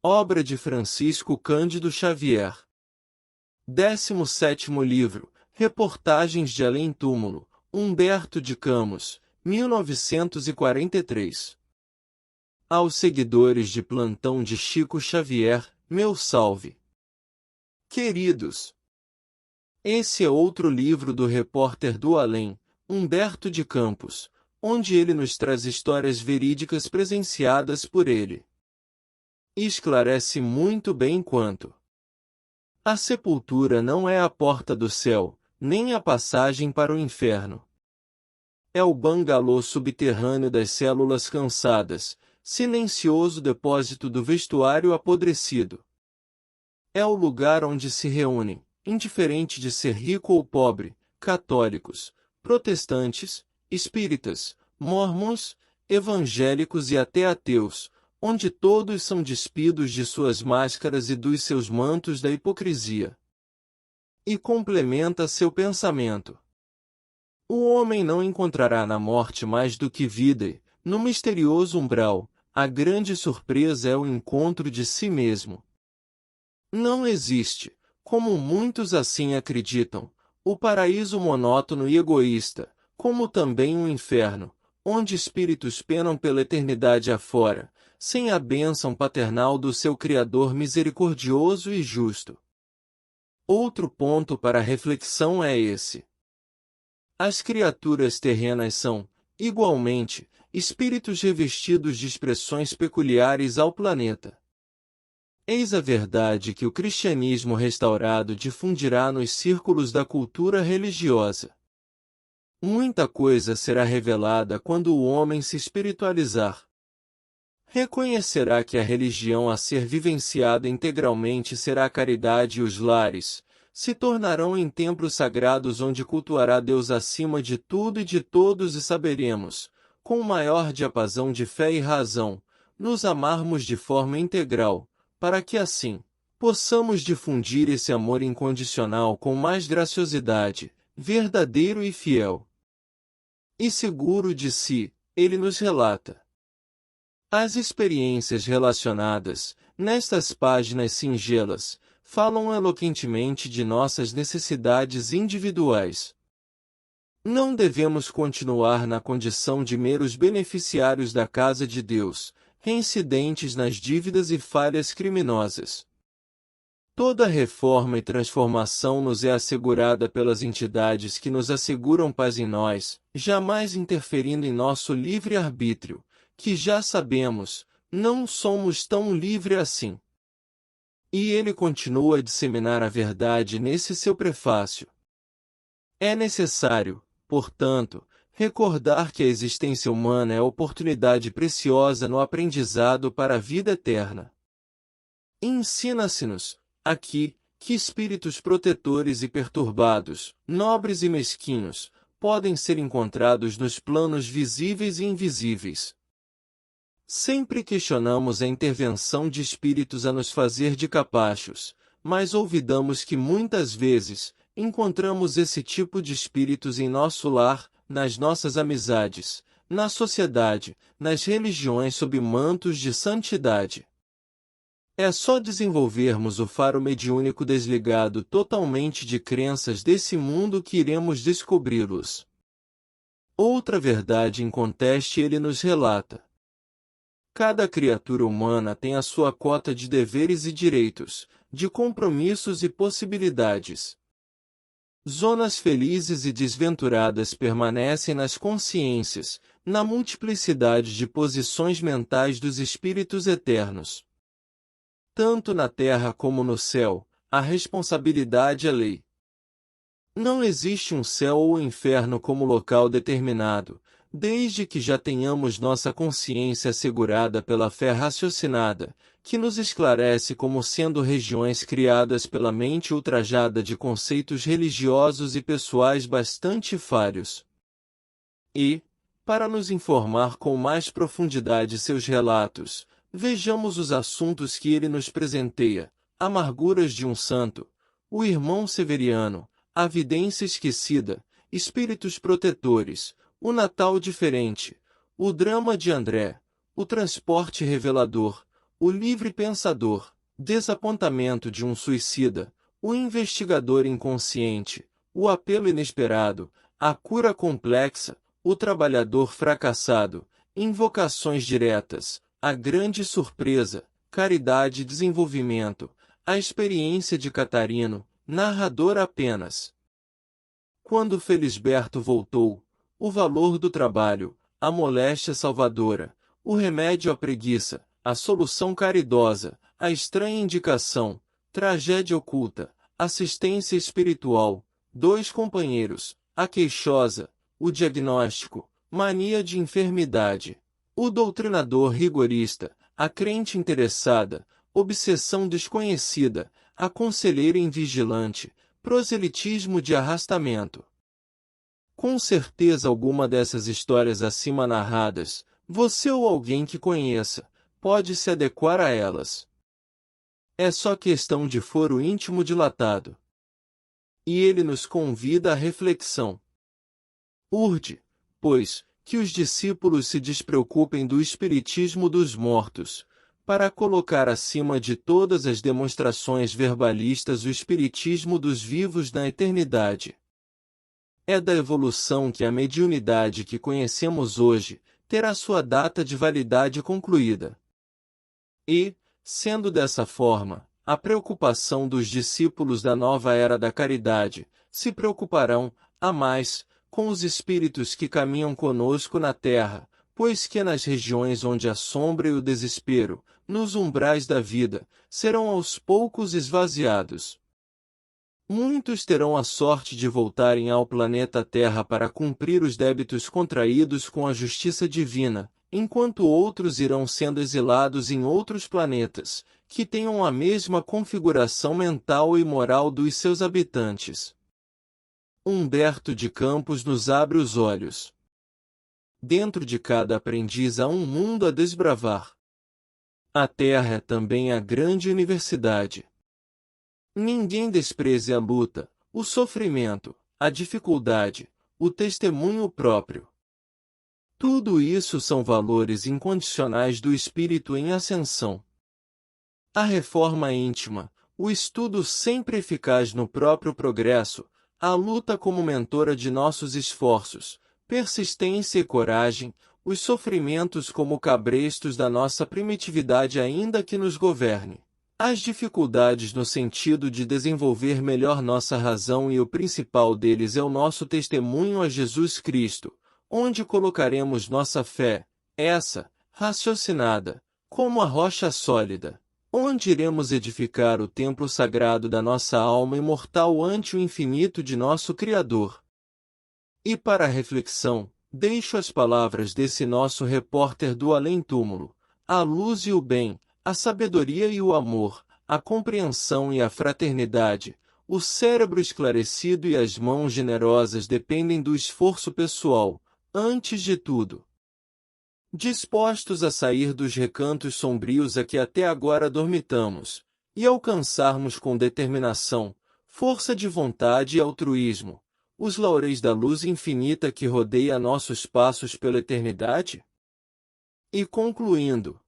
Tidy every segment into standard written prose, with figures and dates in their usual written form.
Obra de Francisco Cândido Xavier. 17º livro, Reportagens de Além-Túmulo, Humberto de Camus, 1943. Aos seguidores de plantão de Chico Xavier, meu salve. Queridos! Esse é outro livro do repórter do além, Humberto de Campos, onde ele nos traz histórias verídicas presenciadas por ele. E esclarece muito bem quanto a sepultura não é a porta do céu, nem a passagem para o inferno. É o bangalô subterrâneo das células cansadas, silencioso depósito do vestuário apodrecido. É o lugar onde se reúnem, indiferente de ser rico ou pobre, católicos, protestantes, espíritas, mórmons, evangélicos e até ateus, onde todos são despidos de suas máscaras e dos seus mantos da hipocrisia. E complementa seu pensamento. O homem não encontrará na morte mais do que vida e, no misterioso umbral, a grande surpresa é o encontro de si mesmo. Não existe, como muitos assim acreditam, o paraíso monótono e egoísta, como também o inferno, onde espíritos penam pela eternidade afora, sem a bênção paternal do seu Criador misericordioso e justo. Outro ponto para reflexão é esse. As criaturas terrenas são, igualmente, espíritos revestidos de expressões peculiares ao planeta. Eis a verdade que o cristianismo restaurado difundirá nos círculos da cultura religiosa. Muita coisa será revelada quando o homem se espiritualizar. Reconhecerá que a religião a ser vivenciada integralmente será a caridade e os lares, se tornarão em templos sagrados onde cultuará Deus acima de tudo e de todos e saberemos, com o maior diapasão de fé e razão, nos amarmos de forma integral, para que assim, possamos difundir esse amor incondicional com mais graciosidade, verdadeiro e fiel. E seguro de si, ele nos relata. As experiências relacionadas, nestas páginas singelas, falam eloquentemente de nossas necessidades individuais. Não devemos continuar na condição de meros beneficiários da casa de Deus, reincidentes nas dívidas e falhas criminosas. Toda reforma e transformação nos é assegurada pelas entidades que nos asseguram paz em nós, jamais interferindo em nosso livre-arbítrio, que já sabemos, não somos tão livres assim. E ele continua a disseminar a verdade nesse seu prefácio. É necessário, portanto, recordar que a existência humana é oportunidade preciosa no aprendizado para a vida eterna. Ensina-se-nos, aqui, que espíritos protetores e perturbados, nobres e mesquinhos, podem ser encontrados nos planos visíveis e invisíveis. Sempre questionamos a intervenção de espíritos a nos fazer de capachos, mas olvidamos que muitas vezes, encontramos esse tipo de espíritos em nosso lar, nas nossas amizades, na sociedade, nas religiões sob mantos de santidade. É só desenvolvermos o faro mediúnico desligado totalmente de crenças desse mundo que iremos descobri-los. Outra verdade inconteste ele nos relata. Cada criatura humana tem a sua cota de deveres e direitos, de compromissos e possibilidades. Zonas felizes e desventuradas permanecem nas consciências, na multiplicidade de posições mentais dos espíritos eternos. Tanto na terra como no céu, a responsabilidade é lei. Não existe um céu ou inferno como local determinado, desde que já tenhamos nossa consciência assegurada pela fé raciocinada, que nos esclarece como sendo regiões criadas pela mente ultrajada de conceitos religiosos e pessoais bastante falhos. E, para nos informar com mais profundidade seus relatos, vejamos os assuntos que ele nos presenteia: amarguras de um santo, o irmão Severiano, a vidência esquecida, espíritos protetores, o Natal diferente, o drama de André, o transporte revelador, o livre pensador, desapontamento de um suicida, o investigador inconsciente, o apelo inesperado, a cura complexa, o trabalhador fracassado, invocações diretas, a grande surpresa, caridade e desenvolvimento, a experiência de Catarino, narrador apenas. Quando Felisberto voltou, o valor do trabalho, a moléstia salvadora, o remédio à preguiça, a solução caridosa, a estranha indicação, tragédia oculta, assistência espiritual, dois companheiros, a queixosa, o diagnóstico, mania de enfermidade, o doutrinador rigorista, a crente interessada, obsessão desconhecida, a conselheira invigilante, proselitismo de arrastamento. Com certeza alguma dessas histórias acima narradas, você ou alguém que conheça, pode se adequar a elas. É só questão de foro íntimo dilatado. E ele nos convida à reflexão. Urge, pois, que os discípulos se despreocupem do espiritismo dos mortos, para colocar acima de todas as demonstrações verbalistas o espiritismo dos vivos na eternidade. É da evolução que a mediunidade que conhecemos hoje terá sua data de validade concluída. E, sendo dessa forma, a preocupação dos discípulos da nova era da caridade se preocuparão, a mais, com os espíritos que caminham conosco na terra, pois que nas regiões onde a sombra e o desespero, nos umbrais da vida, serão aos poucos esvaziados. Muitos terão a sorte de voltarem ao planeta Terra para cumprir os débitos contraídos com a justiça divina, enquanto outros irão sendo exilados em outros planetas, que tenham a mesma configuração mental e moral dos seus habitantes. Humberto de Campos nos abre os olhos. Dentro de cada aprendiz há um mundo a desbravar. A Terra é também a grande universidade. Ninguém despreze a luta, o sofrimento, a dificuldade, o testemunho próprio. Tudo isso são valores incondicionais do espírito em ascensão. A reforma íntima, o estudo sempre eficaz no próprio progresso, a luta como mentora de nossos esforços, persistência e coragem, os sofrimentos como cabrestos da nossa primitividade ainda que nos governe. As dificuldades no sentido de desenvolver melhor nossa razão e o principal deles é o nosso testemunho a Jesus Cristo, onde colocaremos nossa fé, essa, raciocinada, como a rocha sólida, onde iremos edificar o templo sagrado da nossa alma imortal ante o infinito de nosso Criador. E para a reflexão, deixo as palavras desse nosso repórter do além-túmulo: a luz e o bem, a sabedoria e o amor, a compreensão e a fraternidade, o cérebro esclarecido e as mãos generosas dependem do esforço pessoal, antes de tudo. Dispostos a sair dos recantos sombrios a que até agora dormitamos, e alcançarmos com determinação, força de vontade e altruísmo, os laureis da luz infinita que rodeia nossos passos pela eternidade? E concluindo,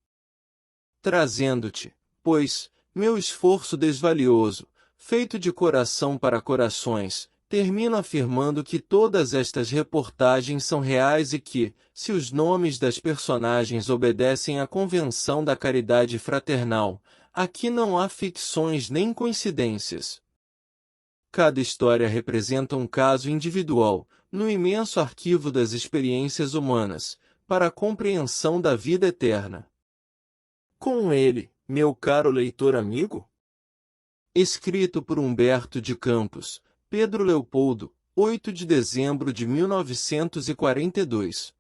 trazendo-te, pois, meu esforço desvalioso, feito de coração para corações, termino afirmando que todas estas reportagens são reais e que, se os nomes das personagens obedecem à convenção da caridade fraternal, aqui não há ficções nem coincidências. Cada história representa um caso individual, no imenso arquivo das experiências humanas, para a compreensão da vida eterna. Com ele, meu caro leitor amigo? Escrito por Humberto de Campos, Pedro Leopoldo, 8 de dezembro de 1942.